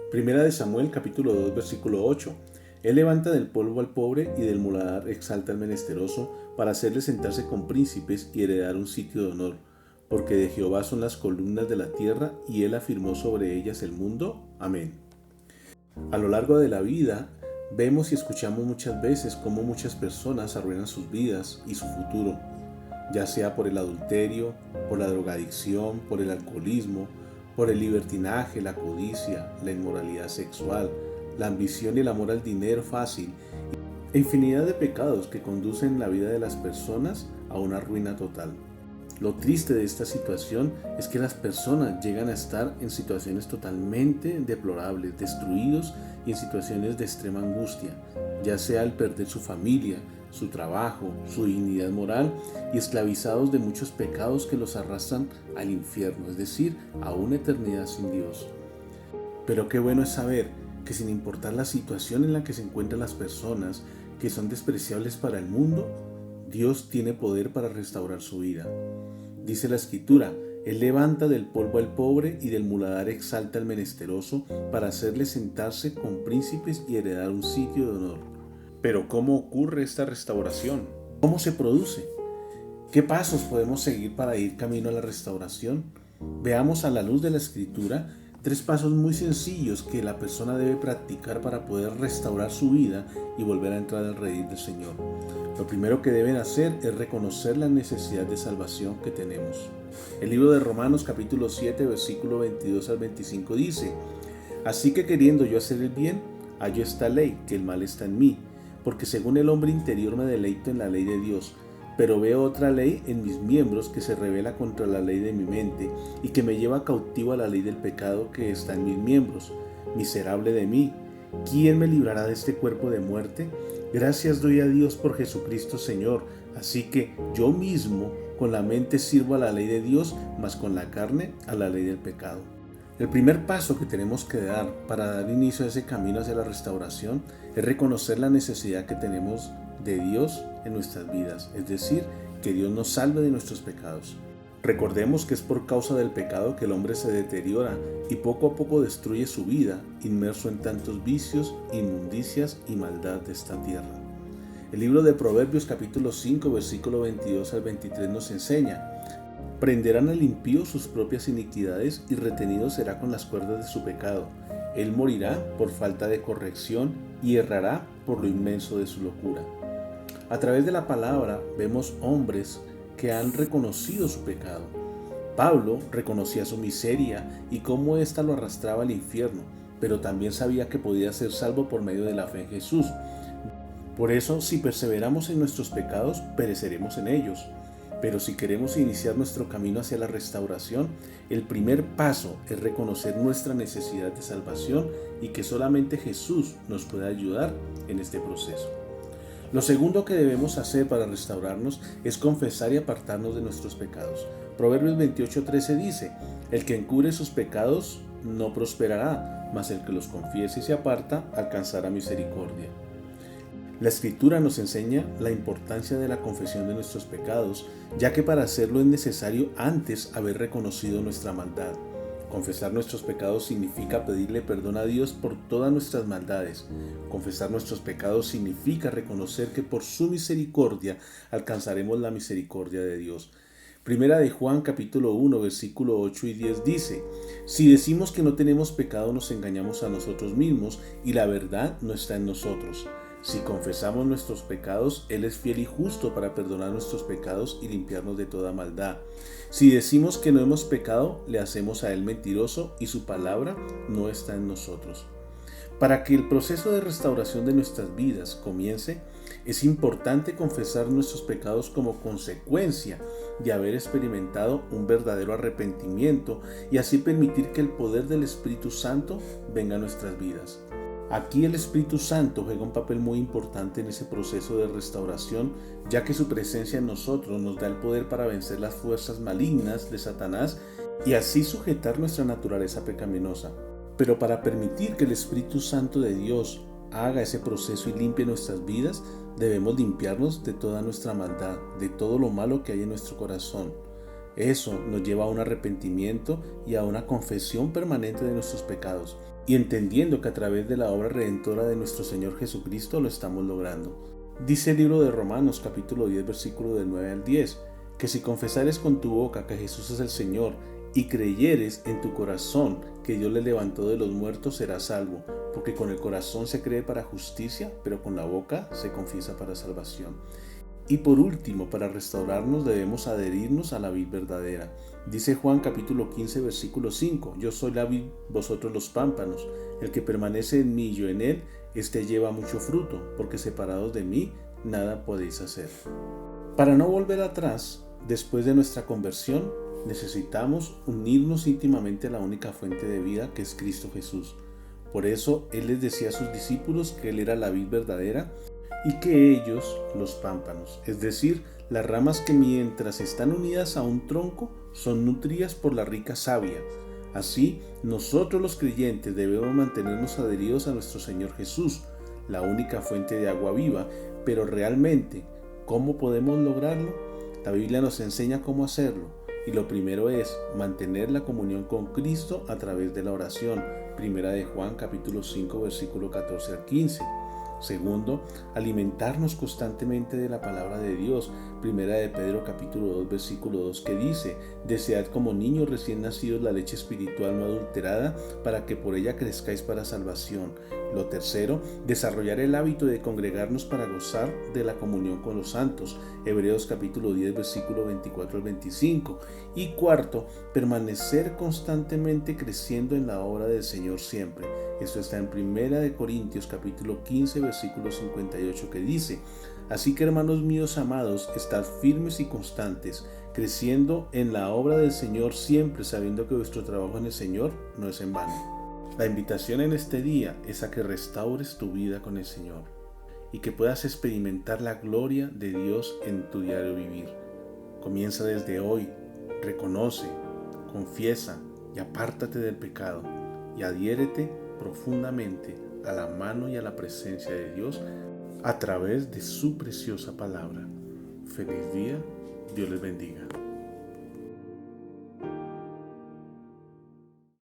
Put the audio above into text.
Primera de Samuel, capítulo 2, versículo 8. Él levanta del polvo al pobre y del muladar exalta al menesteroso para hacerle sentarse con príncipes y heredar un sitio de honor. Porque de Jehová son las columnas de la tierra y él afirmó sobre ellas el mundo. Amén. A lo largo de la vida, vemos y escuchamos muchas veces cómo muchas personas arruinan sus vidas y su futuro, ya sea por el adulterio, por la drogadicción, por el alcoholismo, por el libertinaje, la codicia, la inmoralidad sexual, la ambición y el amor al dinero fácil, e infinidad de pecados que conducen la vida de las personas a una ruina total. Lo triste de esta situación es que las personas llegan a estar en situaciones totalmente deplorables, destruidos y en situaciones de extrema angustia, ya sea al perder su familia, su trabajo, su dignidad moral y esclavizados de muchos pecados que los arrastran al infierno, es decir, a una eternidad sin Dios. Pero qué bueno es saber que sin importar la situación en la que se encuentran las personas que son despreciables para el mundo, Dios tiene poder para restaurar su vida. Dice la Escritura, Él levanta del polvo al pobre y del muladar exalta al menesteroso para hacerle sentarse con príncipes y heredar un sitio de honor. Pero ¿cómo ocurre esta restauración? ¿Cómo se produce? ¿Qué pasos podemos seguir para ir camino a la restauración? Veamos a la luz de la Escritura 3 pasos muy sencillos que la persona debe practicar para poder restaurar su vida y volver a entrar al redil del Señor. Lo primero que deben hacer es reconocer la necesidad de salvación que tenemos. El libro de Romanos capítulo 7 versículo 22 al 25 dice: Así que queriendo yo hacer el bien, hallo esta ley, que el mal está en mí, porque según el hombre interior me deleito en la ley de Dios, pero veo otra ley en mis miembros que se rebela contra la ley de mi mente y que me lleva cautivo a la ley del pecado que está en mis miembros. Miserable de mí, ¿quién me librará de este cuerpo de muerte? Gracias doy a Dios por Jesucristo Señor. Así que yo mismo con la mente sirvo a la ley de Dios, mas con la carne a la ley del pecado. El primer paso que tenemos que dar para dar inicio a ese camino hacia la restauración es reconocer la necesidad que tenemos de Dios en nuestras vidas, es decir, que Dios nos salve de nuestros pecados. Recordemos que es por causa del pecado que el hombre se deteriora y poco a poco destruye su vida, inmerso en tantos vicios, inmundicias y maldad de esta tierra. El libro de Proverbios capítulo 5 versículo 22 al 23 nos enseña: Prenderán al impío sus propias iniquidades y retenido será con las cuerdas de su pecado. Él morirá por falta de corrección y errará por lo inmenso de su locura. A través de la palabra vemos hombres que han reconocido su pecado. Pablo reconocía su miseria y cómo ésta lo arrastraba al infierno, pero también sabía que podía ser salvo por medio de la fe en Jesús. Por eso, si perseveramos en nuestros pecados, pereceremos en ellos. Pero si queremos iniciar nuestro camino hacia la restauración, el primer paso es reconocer nuestra necesidad de salvación y que solamente Jesús nos puede ayudar en este proceso. Lo segundo que debemos hacer para restaurarnos es confesar y apartarnos de nuestros pecados. Proverbios 28:13 dice: El que encubre sus pecados no prosperará, mas el que los confiese y se aparta alcanzará misericordia. La Escritura nos enseña la importancia de la confesión de nuestros pecados, ya que para hacerlo es necesario antes haber reconocido nuestra maldad. Confesar nuestros pecados significa pedirle perdón a Dios por todas nuestras maldades. Confesar nuestros pecados significa reconocer que por su misericordia alcanzaremos la misericordia de Dios. Primera de Juan capítulo 1 versículo 8 y 10 dice: Si decimos que no tenemos pecado, nos engañamos a nosotros mismos y la verdad no está en nosotros. Si confesamos nuestros pecados, Él es fiel y justo para perdonar nuestros pecados y limpiarnos de toda maldad. Si decimos que no hemos pecado, le hacemos a Él mentiroso y su palabra no está en nosotros. Para que el proceso de restauración de nuestras vidas comience, es importante confesar nuestros pecados como consecuencia de haber experimentado un verdadero arrepentimiento y así permitir que el poder del Espíritu Santo venga a nuestras vidas. Aquí el Espíritu Santo juega un papel muy importante en ese proceso de restauración, ya que su presencia en nosotros nos da el poder para vencer las fuerzas malignas de Satanás y así sujetar nuestra naturaleza pecaminosa. Pero para permitir que el Espíritu Santo de Dios haga ese proceso y limpie nuestras vidas, debemos limpiarnos de toda nuestra maldad, de todo lo malo que hay en nuestro corazón. Eso nos lleva a un arrepentimiento y a una confesión permanente de nuestros pecados. y entendiendo que a través de la obra redentora de nuestro Señor Jesucristo lo estamos logrando. Dice el libro de Romanos capítulo 10 versículo del 9 al 10, que si confesares con tu boca que Jesús es el Señor y creyeres en tu corazón que Dios le levantó de los muertos, serás salvo, porque con el corazón se cree para justicia, pero con la boca se confiesa para salvación. Y por último, para restaurarnos debemos adherirnos a la vid verdadera. Dice Juan capítulo 15 versículo 5, yo soy la vid, vosotros los pámpanos, el que permanece en mí y yo en él, éste lleva mucho fruto, porque separados de mí nada podéis hacer. Para no volver atrás, después de nuestra conversión, necesitamos unirnos íntimamente a la única fuente de vida que es Cristo Jesús. Por eso Él les decía a sus discípulos que Él era la vid verdadera y que ellos los pámpanos, es decir, las ramas que mientras están unidas a un tronco son nutridas por la rica savia. Así, nosotros los creyentes debemos mantenernos adheridos a nuestro Señor Jesús, la única fuente de agua viva, pero realmente, ¿cómo podemos lograrlo? La Biblia nos enseña cómo hacerlo, y lo primero es mantener la comunión con Cristo a través de la oración, primera de Juan capítulo 5 versículo 14 al 15. Segundo, alimentarnos constantemente de la palabra de Dios, primera de Pedro capítulo 2 versículo 2, que dice, desead como niños recién nacidos la leche espiritual no adulterada, para que por ella crezcáis para salvación. Lo tercero, desarrollar el hábito de congregarnos para gozar de la comunión con los santos, Hebreos capítulo 10 versículo 24 al 25. Y cuarto, permanecer constantemente creciendo en la obra del Señor siempre. Esto está en primera de Corintios capítulo 15 versículo 58, que dice, así que hermanos míos amados, estad firmes y constantes, creciendo en la obra del Señor siempre, sabiendo que vuestro trabajo en el Señor no es en vano. La invitación en este día es a que restaures tu vida con el Señor y que puedas experimentar la gloria de Dios en tu diario vivir. Comienza desde hoy, reconoce, confiesa y apártate del pecado y adhiérete profundamente a la mano y a la presencia de Dios a través de su preciosa palabra. Feliz día, Dios les bendiga.